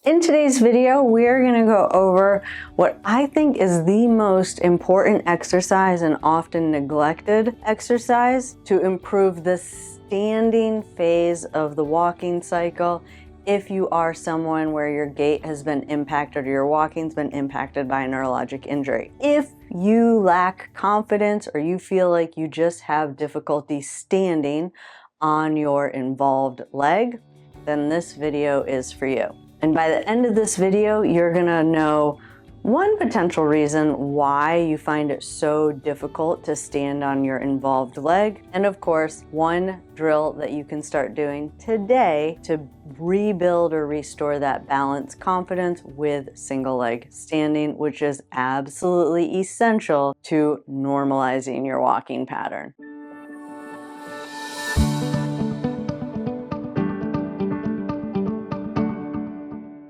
In today's video, we're going to go over what I think is the most important exercise and often neglected exercise to improve the standing phase of the walking cycle if you are someone where your gait has been impacted or your walking's been impacted by a neurologic injury. If you lack confidence or you feel like you just have difficulty standing on your involved leg, then this video is for you. And by the end of this video, you're gonna know one potential reason why you find it so difficult to stand on your involved leg. And of course, one drill that you can start doing today to rebuild or restore that balance confidence with single leg standing, which is absolutely essential to normalizing your walking pattern.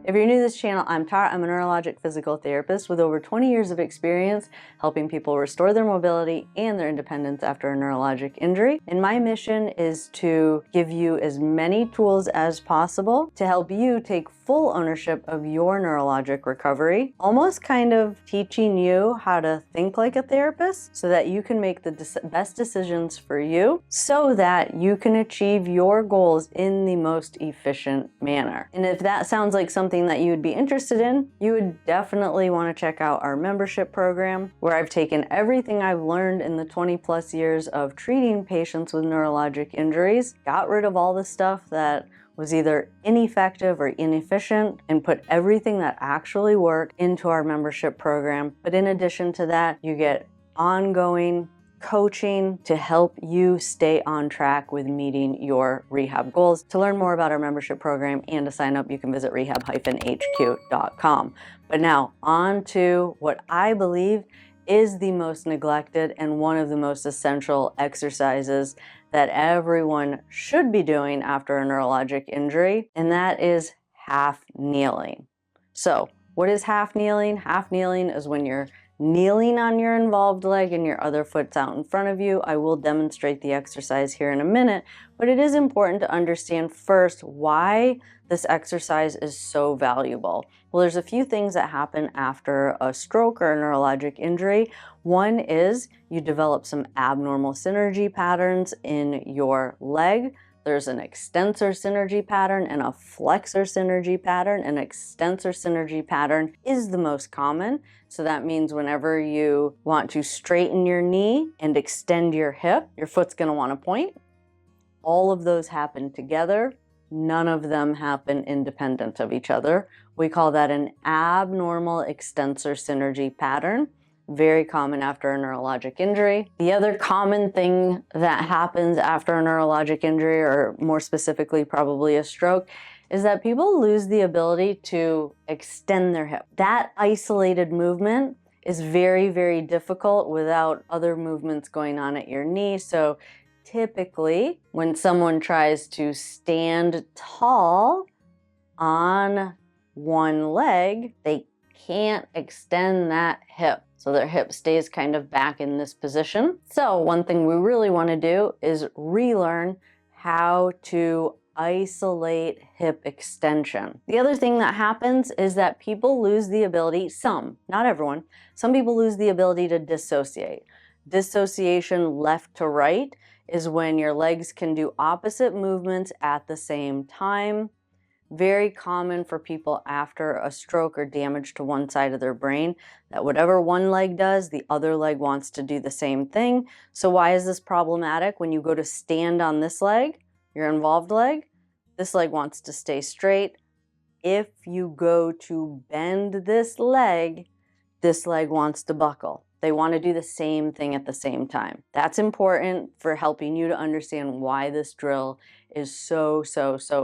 If you're new to this channel, I'm Tara. I'm a neurologic physical therapist with over 20 years of experience helping people restore their mobility and their independence after a neurologic injury. And my mission is to give you as many tools as possible to help you take full ownership of your neurologic recovery, almost kind of teaching you how to think like a therapist so that you can make the best decisions for you so that you can achieve your goals in the most efficient manner. And if that sounds like something that you would be interested in, you would definitely want to check out our membership program, where I've taken everything I've learned in the 20+ years of treating patients with neurologic injuries, got rid of all the stuff that was either ineffective or inefficient, and put everything that actually worked into our membership program. But in addition to that, you get ongoing coaching to help you stay on track with meeting your rehab goals. To learn more about our membership program and to sign up, you can visit rehab-hq.com. But now on to what I believe is the most neglected and one of the most essential exercises that everyone should be doing after a neurologic injury, and that is half kneeling. So what is half kneeling? Half kneeling is when you're kneeling on your involved leg and your other foot's out in front of you. I will demonstrate the exercise here in a minute, but it is important to understand first why this exercise is so valuable. Well, there's a few things that happen after a stroke or a neurologic injury. One is you develop some abnormal synergy patterns in your leg. There's an extensor synergy pattern and a flexor synergy pattern. An extensor synergy pattern is the most common. So that means whenever you want to straighten your knee and extend your hip, your foot's going to want to point. All of those happen together. None of them happen independent of each other. We call that an abnormal extensor synergy pattern. Very common after a neurologic injury. The other common thing that happens after a neurologic injury, or more specifically probably a stroke, is that people lose the ability to extend their hip. That isolated movement is very, very difficult without other movements going on at your knee. So typically, when someone tries to stand tall on one leg, they can't extend that hip. So their hip stays kind of back in this position. So one thing we really want to do is relearn how to isolate hip extension. The other thing that happens is that people lose the ability, some, not everyone, some people lose the ability to dissociate. Dissociation left to right is when your legs can do opposite movements at the same time. Very common for people after a stroke or damage to one side of their brain, that whatever one leg does, the other leg wants to do the same thing. So why is this problematic? When you go to stand on this leg, your involved leg, this leg wants to stay straight. If you go to bend this leg wants to buckle. They want to do the same thing at the same time. That's important for helping you to understand why this drill is so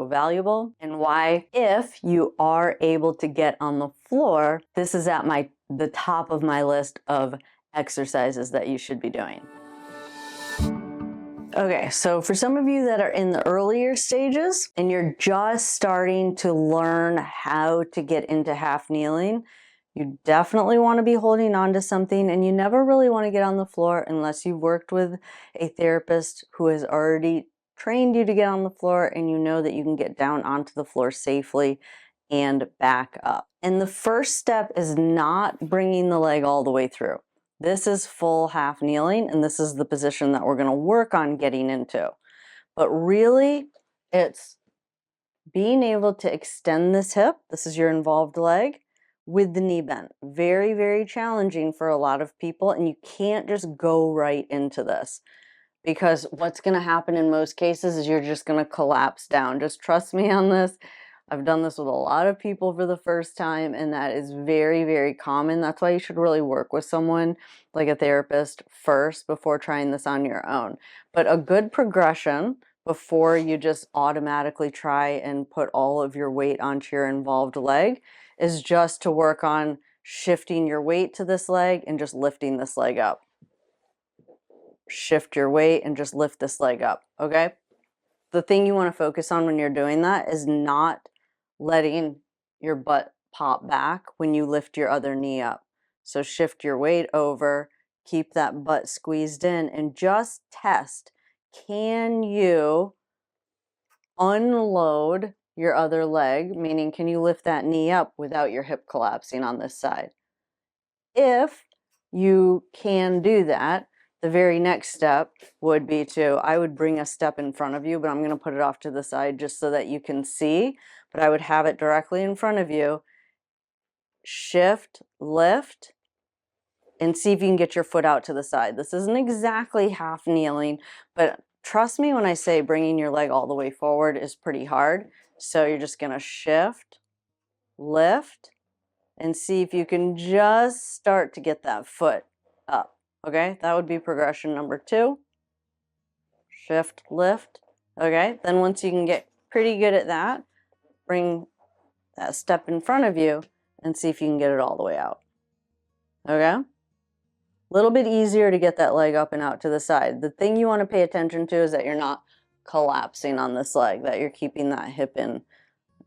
valuable, and why, if you are able to get on the floor, this is at the top of my list of exercises that you should be doing. Okay, so for some of you that are in the earlier stages and you're just starting to learn how to get into half kneeling, you definitely want to be holding on to something, and you never really want to get on the floor unless you've worked with a therapist who has already trained you to get on the floor and you know that you can get down onto the floor safely and back up. And the first step is not bringing the leg all the way through. This is full half kneeling, and this is the position that we're going to work on getting into. But really, it's being able to extend this hip, this is your involved leg, with the knee bent. Very, very challenging for a lot of people, and you can't just go right into this, because what's going to happen in most cases is you're just going to collapse down. Just trust me on this. I've done this with a lot of people for the first time, and that is very, very common. That's why you should really work with someone like a therapist first before trying this on your own. But a good progression before you just automatically try and put all of your weight onto your involved leg is just to work on shifting your weight to this leg and just lifting this leg up. Shift your weight and just lift this leg up, okay? The thing you want to focus on when you're doing that is not letting your butt pop back when you lift your other knee up. So shift your weight over, keep that butt squeezed in, and just test, can you unload your other leg, meaning can you lift that knee up without your hip collapsing on this side? If you can do that, the very next step would be I would bring a step in front of you, but I'm going to put it off to the side just so that you can see, but I would have it directly in front of you. Shift, lift, and see if you can get your foot out to the side. This isn't exactly half kneeling, but trust me when I say bringing your leg all the way forward is pretty hard. So you're just going to shift, lift, and see if you can just start to get that foot up. Okay, that would be progression number 2. Shift, lift. Okay, then once you can get pretty good at that, bring that step in front of you and see if you can get it all the way out. Okay? A little bit easier to get that leg up and out to the side. The thing you want to pay attention to is that you're not collapsing on this leg, that you're keeping that hip in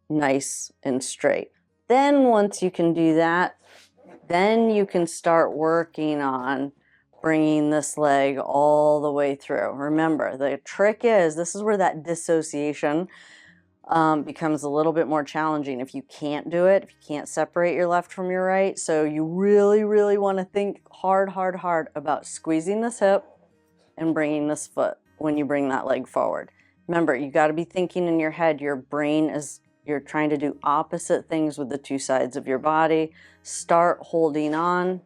nice and straight. Then once you can do that, then you can start working on bringing this leg all the way through. Remember, the trick is, this is where that dissociation becomes a little bit more challenging if you can't do it, if you can't separate your left from your right. So you really, really want to think hard about squeezing this hip and bringing this foot when you bring that leg forward. Remember, you got to be thinking in your head, your brain is, you're trying to do opposite things with the two sides of your body. Start holding on.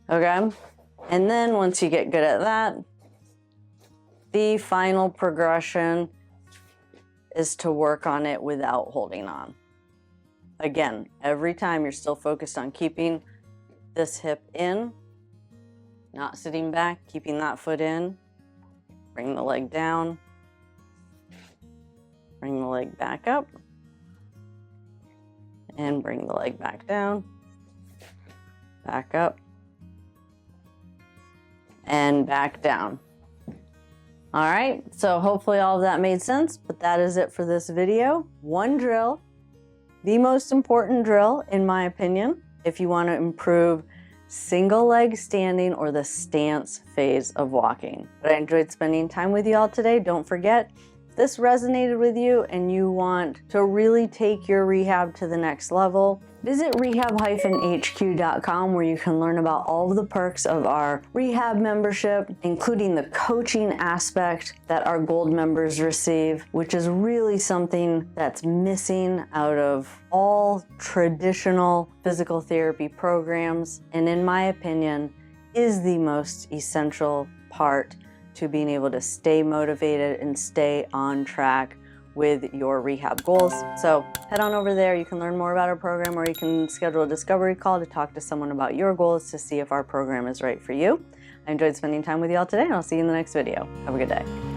Okay, and then once you get good at that, the final progression is to work on it without holding on. Again, every time you're still focused on keeping this hip in, not sitting back, keeping that foot in, bring the leg down, bring the leg back up, and bring the leg back down, back up, and back down. All right, so hopefully all of that made sense, but that is it for this video. One drill, the most important drill in my opinion, if you want to improve single leg standing or the stance phase of walking. But I enjoyed spending time with you all today. Don't forget, if this resonated with you and you want to really take your rehab to the next level, visit rehab-hq.com where you can learn about all of the perks of our rehab membership, including the coaching aspect that our gold members receive, which is really something that's missing out of all traditional physical therapy programs, and in my opinion, is the most essential part to being able to stay motivated and stay on track with your rehab goals. So head on over there. You can learn more about our program, or you can schedule a discovery call to talk to someone about your goals to see if our program is right for you. I enjoyed spending time with you all today, and I'll see you in the next video. Have a good day.